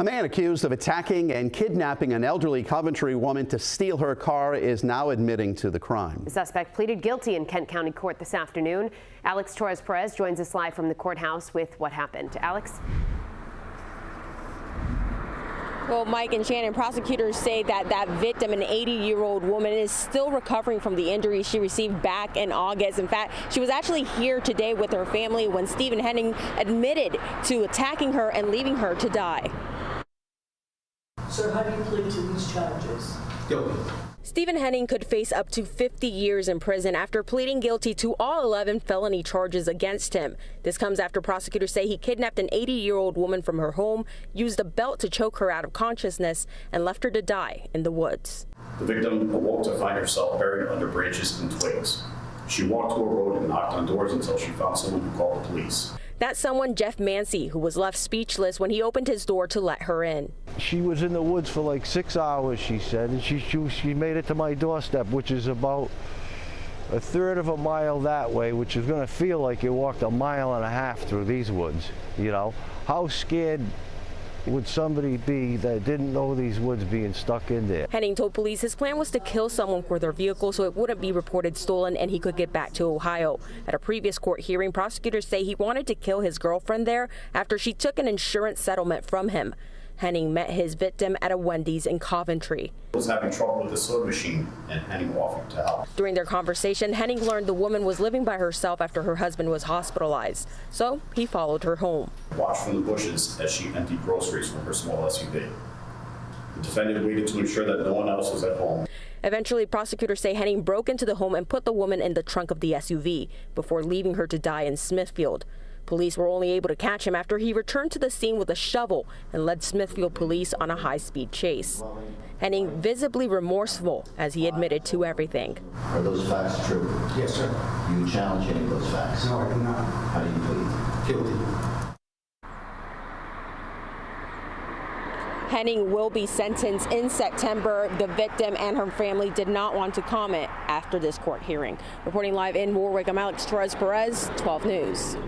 A man accused of attacking and kidnapping an elderly Coventry woman to steal her car is now admitting to the crime. The suspect pleaded guilty in Kent County Court this afternoon. Alex Torres-Perez joins us live from the courthouse with what happened. Alex? Well, Mike and Shannon, prosecutors say that victim, an 80-year-old woman, is still recovering from the injuries she received back in August. In fact, she was actually here today with her family when Stephen Henning admitted to attacking her and leaving her to die. So how do you plead to these charges? Guilty. Stephen Henning could face up to 50 years in prison after pleading guilty to all 11 felony charges against him. This comes after prosecutors say he kidnapped an 80-year-old woman from her home, used a belt to choke her out of consciousness, and left her to die in the woods. The victim awoke to find herself buried under branches and twigs. She walked to a road and knocked on doors until she found someone who called the police. That's someone, Jeff Mancy, who was left speechless when he opened his door to let her in. She was in the woods for like 6 hours, she said, and she made it to my doorstep, which is about a third of a mile that way, which is going to feel like you walked a mile and a half through these woods, you know. How scared would somebody be that didn't know these woods being stuck in there? Henning told police his plan was to kill someone for their vehicle so it wouldn't be reported stolen and he could get back to Ohio. At a previous court hearing, prosecutors say he wanted to kill his girlfriend there after she took an insurance settlement from him. Henning met his victim at a Wendy's in Coventry. He was having trouble with the soda machine and Henning offered to help. During their conversation, Henning learned the woman was living by herself after her husband was hospitalized, so he followed her home. Watched from the bushes as she emptied groceries from her small SUV. The defendant waited to ensure that no one else was at home. Eventually, prosecutors say Henning broke into the home and put the woman in the trunk of the SUV before leaving her to die in Smithfield. Police were only able to catch him after he returned to the scene with a shovel and led Smithfield police on a high-speed chase. Henning visibly remorseful as he admitted to everything. Are those facts true? Yes, sir. Do you challenge any of those facts? No, I do not. How do you plead? Guilty. Henning will be sentenced in September. The victim and her family did not want to comment after this court hearing. Reporting live in Warwick, I'm Alex Torres-Perez, 12 News.